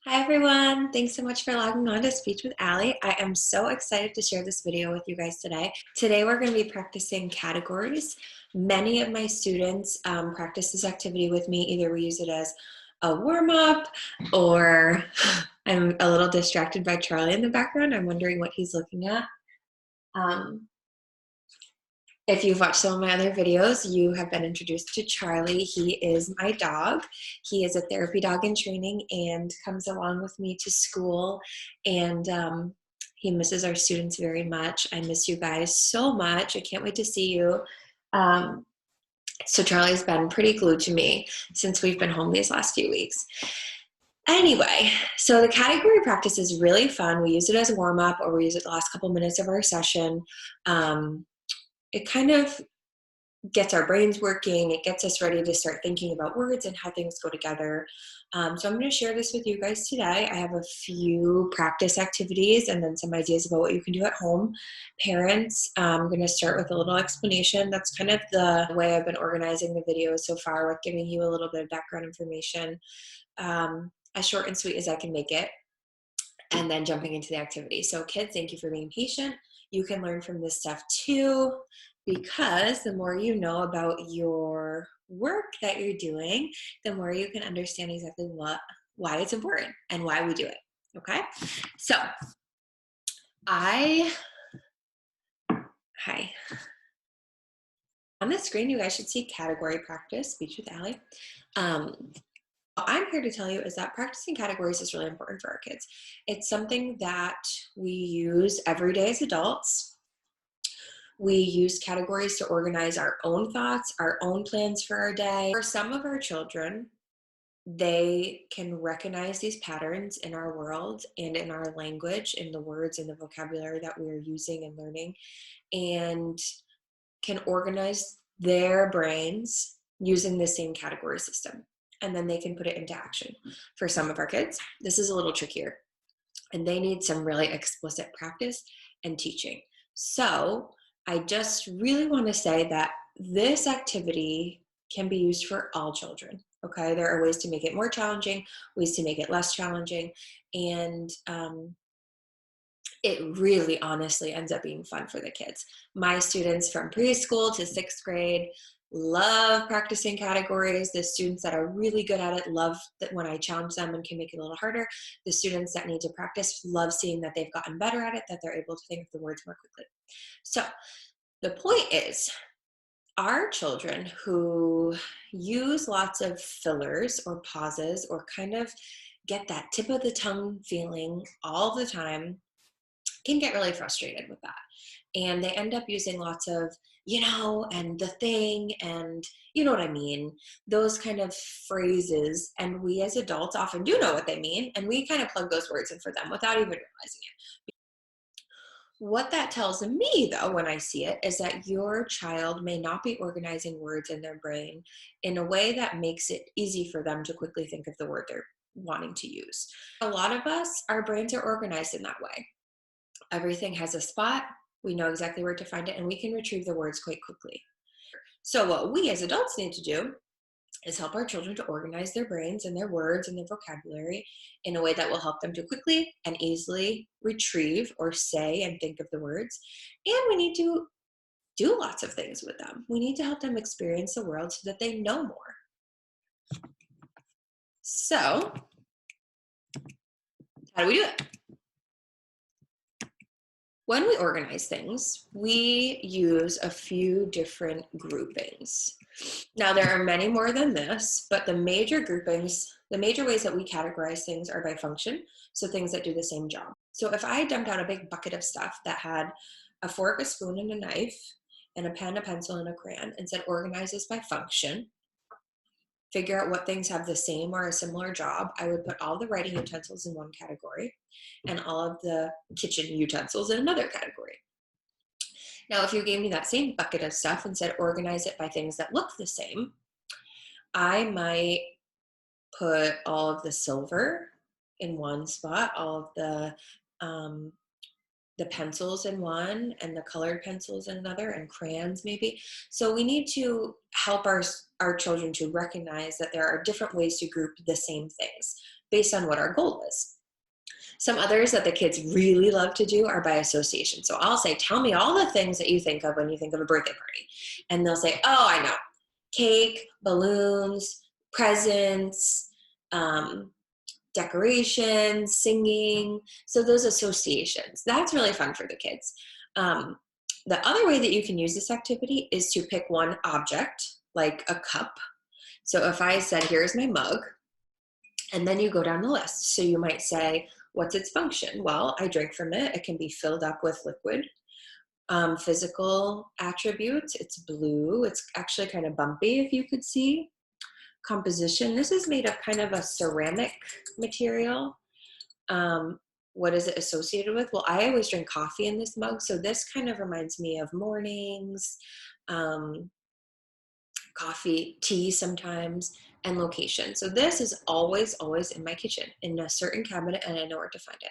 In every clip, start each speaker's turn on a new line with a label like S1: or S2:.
S1: Hi everyone, thanks so much for logging on to Speech with Allie. I am so excited to share this video with you guys today. Today we're going to be practicing categories. Many of my students practice this activity with me. Either we use it as a warm-up or I'm a little distracted by Charlie in the background. I'm wondering what he's looking at. If you've watched some of my other videos, you have been introduced to Charlie. He is my dog. He is a therapy dog in training and comes along with me to school. And he misses our students very much. I miss you guys so much. I can't wait to see you. So Charlie's been pretty glued to me since we've been home these last few weeks. Anyway, so the category practice is really fun. We use it as a warm-up or we use it the last couple minutes of our session. It kind of gets our brains working. It gets us ready to start thinking about words and how things go together. So I'm going to share this with you guys today. I have a few practice activities and then some ideas about what you can do at home. Parents, I'm going to start with a little explanation. That's kind of the way I've been organizing the videos so far, with giving you a little bit of background information, as short and sweet as I can make it, and then jumping into the activity. So kids, thank you for being patient. You can learn from this stuff too, because the more you know about your work that you're doing, the more you can understand exactly why it's important and why we do it. Okay? So hi. On the screen, you guys should see category practice, Speech with Allie. What I'm here to tell you is that practicing categories is really important for our kids. It's something that we use every day as adults. We use categories to organize our own thoughts, our own plans for our day. For some of our children, they can recognize these patterns in our world and in our language, in the words and the vocabulary that we're using and learning, and can organize their brains using the same category system. And then they can put it into action. For some of our kids, this is a little trickier, and they need some really explicit practice and teaching. So I just really want to say that this activity can be used for all children. Okay, there are ways to make it more challenging, ways to make it less challenging, and it really honestly ends up being fun for the kids. My students from preschool to 6th grade love practicing categories. The students that are really good at it love that when I challenge them and can make it a little harder. The students that need to practice love seeing that they've gotten better at it, that they're able to think of the words more quickly. So the point is, our children who use lots of fillers or pauses or kind of get that tip of the tongue feeling all the time can get really frustrated with that. And they end up using lots of, and the thing, and you know what I mean, those kind of phrases. And we as adults often do know what they mean, and we kind of plug those words in for them without even realizing it. What that tells me, though, when I see it, is that your child may not be organizing words in their brain in a way that makes it easy for them to quickly think of the word they're wanting to use. A lot of us, our brains are organized in that way. Everything has a spot. We know exactly where to find it, and we can retrieve the words quite quickly. So what we as adults need to do is help our children to organize their brains and their words and their vocabulary in a way that will help them to quickly and easily retrieve or say and think of the words. And we need to do lots of things with them. We need to help them experience the world so that they know more. So, how do we do it? When we organize things, we use a few different groupings. Now, there are many more than this, but the major groupings, the major ways that we categorize things are by function, so things that do the same job. So if I dumped out a big bucket of stuff that had a fork, a spoon, and a knife, and a pen, a pencil, and a crayon, and said organize this by function, figure out what things have the same or a similar job, I would put all the writing utensils in one category and all of the kitchen utensils in another category. Now, if you gave me that same bucket of stuff and said organize it by things that look the same, I might put all of the silver in one spot, all of the pencils in one, and the colored pencils in another, and crayons maybe. So we need to help our children to recognize that there are different ways to group the same things. based on what our goal is. Some others that the kids really love to do are by association. So I'll say, tell me all the things that you think of when you think of a birthday party. And they'll say, oh, I know, cake, balloons, presents, decorations, singing. So those associations, that's really fun for the kids. The other way that you can use this activity is to pick one object, like a cup. So if I said, here's my mug, and then you go down the list. So you might say, what's its function? Well, I drink from it. It can be filled up with liquid. Physical attributes, it's blue. It's actually kind of bumpy, if you could see. Composition, this is made of kind of a ceramic material. What is it associated with? Well, I always drink coffee in this mug, so this kind of reminds me of mornings, coffee, tea sometimes, and location. So this is always in my kitchen in a certain cabinet, and I know where to find it.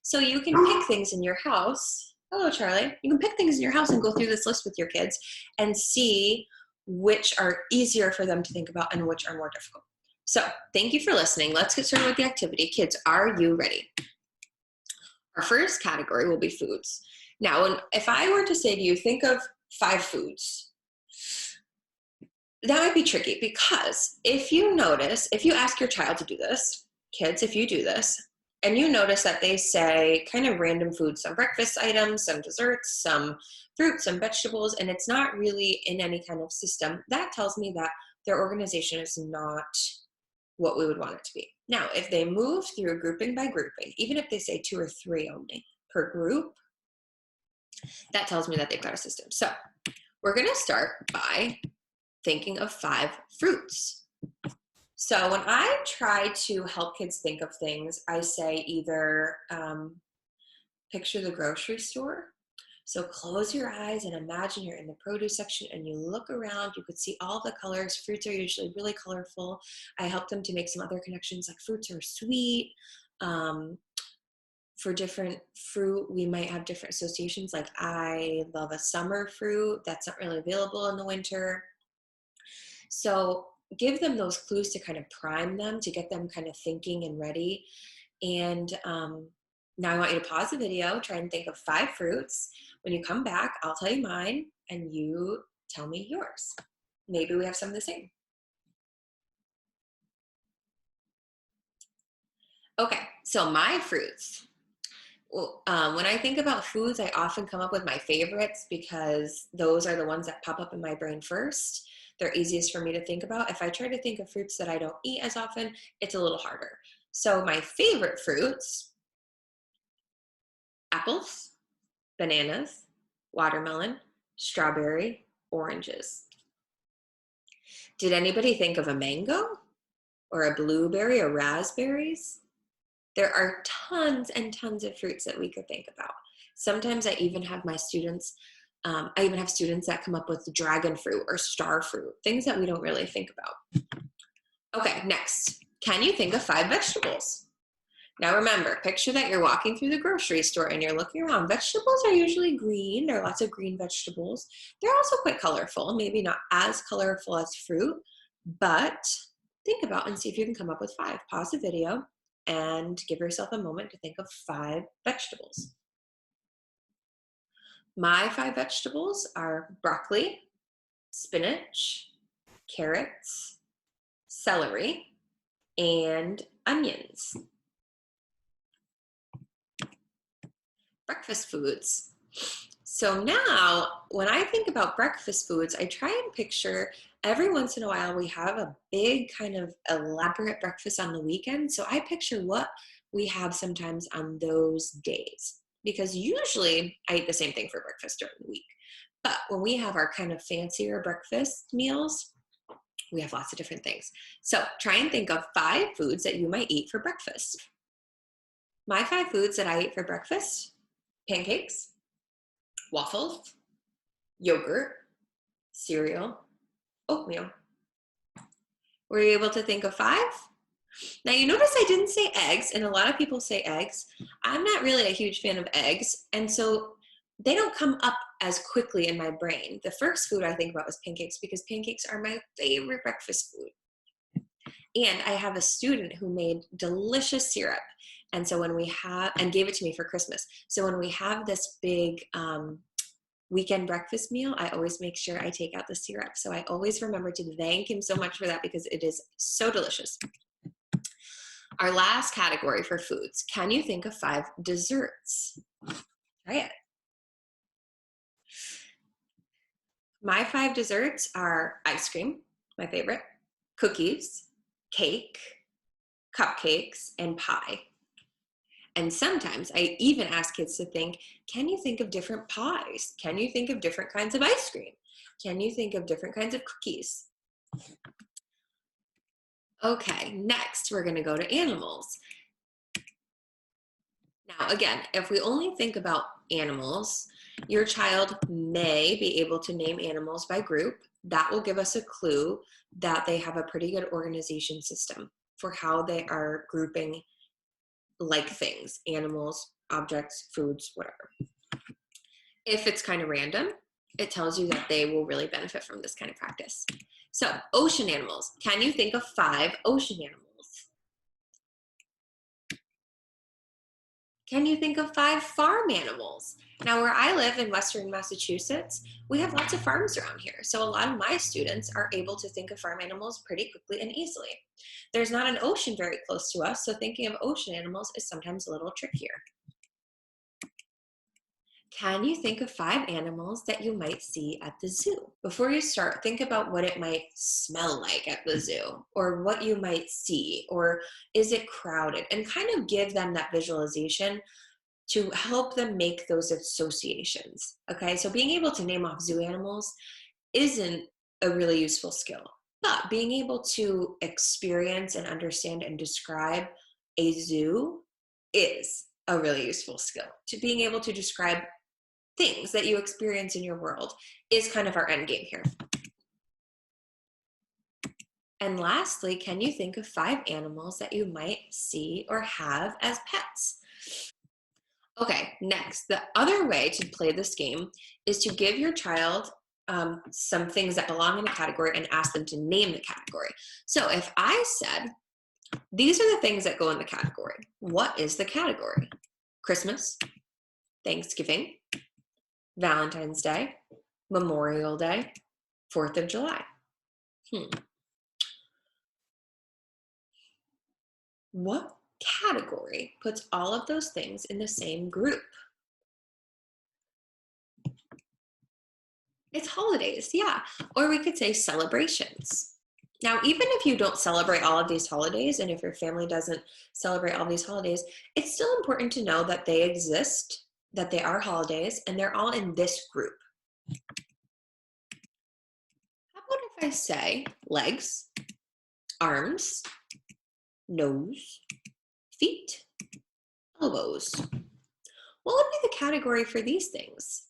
S1: So you can pick things in your house. Hello, Charlie. You can pick things in your house and go through this list with your kids and see which are easier for them to think about and which are more difficult. So thank you for listening. Let's get started with the activity. Kids, are you ready? Our first category will be foods. Now, if I were to say to you, think of 5 foods, that might be tricky, because if you notice, if you ask your child to do this, kids, if you do this, and you notice that they say kind of random foods, some breakfast items, some desserts, some fruits, some vegetables, and it's not really in any kind of system, that tells me that their organization is not what we would want it to be. Now, if they move through grouping by grouping, even if they say 2 or 3 only per group, that tells me that they've got a system. So we're going to start by thinking of 5 fruits. So when I try to help kids think of things, I say either picture the grocery store. So close your eyes and imagine you're in the produce section and you look around, you could see all the colors. Fruits are usually really colorful. I help them to make some other connections, like fruits are sweet. For different fruit, we might have different associations, like I love a summer fruit that's not really available in the winter. So give them those clues to kind of prime them, to get them kind of thinking and ready. And now I want you to pause the video, try and think of 5 fruits. When you come back, I'll tell you mine and you tell me yours. Maybe we have some of the same. Okay, so my fruits. Well, when I think about foods, I often come up with my favorites because those are the ones that pop up in my brain first. They're easiest for me to think about. If I try to think of fruits that I don't eat as often, it's a little harder. So my favorite fruits: apples, bananas, watermelon, strawberry, oranges. Did anybody think of a mango or a blueberry or raspberries? There are tons and tons of fruits that we could think about. Sometimes I even have my students, that come up with dragon fruit or star fruit, things that we don't really think about. Okay, next, can you think of 5 vegetables? Now remember, picture that you're walking through the grocery store and you're looking around. Vegetables are usually green. There are lots of green vegetables. They're also quite colorful, maybe not as colorful as fruit, but think about and see if you can come up with 5. Pause the video and give yourself a moment to think of 5 vegetables. My 5 vegetables are broccoli, spinach, carrots, celery, and onions. Breakfast foods. So now, when I think about breakfast foods, I try and picture every once in a while we have a big kind of elaborate breakfast on the weekend. So I picture what we have sometimes on those days, because usually I eat the same thing for breakfast during the week. But when we have our kind of fancier breakfast meals, we have lots of different things. So try and think of 5 foods that you might eat for breakfast. My 5 foods that I eat for breakfast: pancakes, waffles, yogurt, cereal, oatmeal. Were you able to think of 5? Now you notice I didn't say eggs, and a lot of people say eggs. I'm not really a huge fan of eggs, and so they don't come up as quickly in my brain. The first food I think about is pancakes, because pancakes are my favorite breakfast food. And I have a student who made delicious syrup. And so when we have, and gave it to me for Christmas. So when we have this big weekend breakfast meal, I always make sure I take out the syrup. So I always remember to thank him so much for that because it is so delicious. Our last category for foods. Can you think of 5 desserts? Try it. My 5 desserts are ice cream, my favorite, cookies, cake, cupcakes, and pie. And sometimes I even ask kids to think, can you think of different pies? Can you think of different kinds of ice cream? Can you think of different kinds of cookies? Okay, next we're going to go to animals. Now, again, if we only think about animals, your child may be able to name animals by group. That will give us a clue that they have a pretty good organization system for how they are grouping like things, animals, objects, foods, whatever. If it's kind of random, it tells you that they will really benefit from this kind of practice. So, ocean animals. Can you think of 5 ocean animals? Can you think of 5 farm animals? Now, where I live in Western Massachusetts, we have lots of farms around here. So a lot of my students are able to think of farm animals pretty quickly and easily. There's not an ocean very close to us, so thinking of ocean animals is sometimes a little trickier. Can you think of 5 animals that you might see at the zoo? Before you start, think about what it might smell like at the zoo, or what you might see, or is it crowded? And kind of give them that visualization to help them make those associations. Okay, so being able to name off zoo animals isn't a really useful skill, but being able to experience and understand and describe a zoo is a really useful skill. To being able to describe things that you experience in your world is kind of our end game here. And lastly, can you think of 5 animals that you might see or have as pets? Okay, next, the other way to play this game is to give your child some things that belong in a category and ask them to name the category. So if I said, these are the things that go in the category, what is the category? Christmas, Thanksgiving, Valentine's Day, Memorial Day, 4th of July. What category puts all of those things in the same group? It's holidays, yeah. Or we could say celebrations. Now, even if you don't celebrate all of these holidays, and if your family doesn't celebrate all these holidays, it's still important to know that they exist, that they are holidays, and they're all in this group. How about if I say legs, arms, nose, feet, elbows? What would be the category for these things?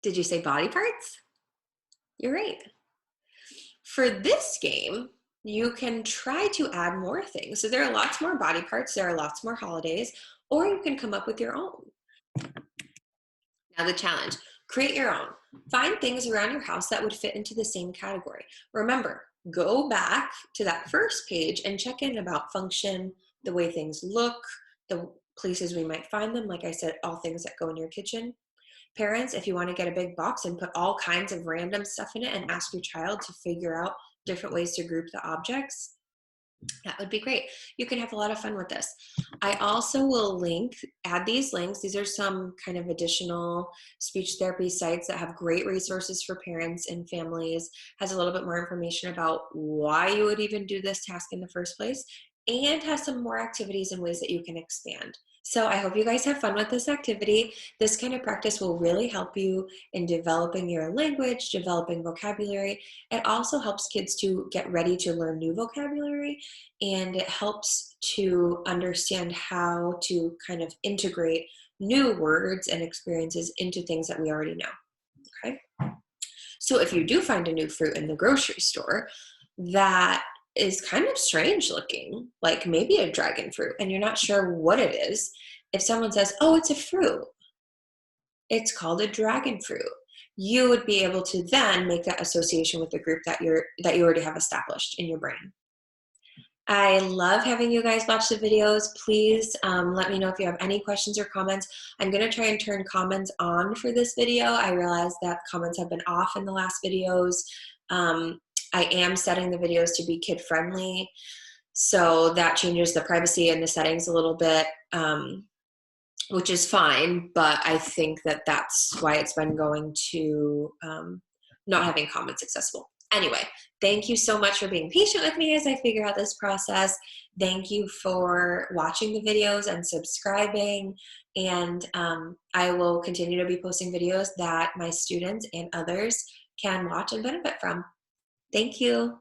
S1: Did you say body parts? You're right. For this game, you can try to add more things. So there are lots more body parts, there are lots more holidays, or you can come up with your own. Now the challenge, create your own. Find things around your house that would fit into the same category. Remember, go back to that first page and check in about function, the way things look, the places we might find them. Like I said, all things that go in your kitchen. Parents, if you want to get a big box and put all kinds of random stuff in it and ask your child to figure out different ways to group the objects, that would be great. You can have a lot of fun with this. I also will add these links. These are some kind of additional speech therapy sites that have great resources for parents and families, has a little bit more information about why you would even do this task in the first place, and has some more activities and ways that you can expand. So I hope you guys have fun with this activity. This kind of practice will really help you in developing your language, developing vocabulary. It also helps kids to get ready to learn new vocabulary, and it helps to understand how to kind of integrate new words and experiences into things that we already know. Okay? So if you do find a new fruit in the grocery store that is kind of strange looking, like maybe a dragon fruit, and you're not sure what it is, if someone says, oh, it's a fruit, it's called a dragon fruit. you would be able to then make that association with the group that you already have established in your brain. I love having you guys watch the videos. Please let me know if you have any questions or comments. I'm going to try and turn comments on for this video. I realize that comments have been off in the last videos. I am setting the videos to be kid friendly, so that changes the privacy and the settings a little bit, which is fine, but I think that that's why it's been going to not having comments accessible. Anyway, thank you so much for being patient with me as I figure out this process. Thank you for watching the videos and subscribing. And I will continue to be posting videos that my students and others can watch and benefit from. Thank you.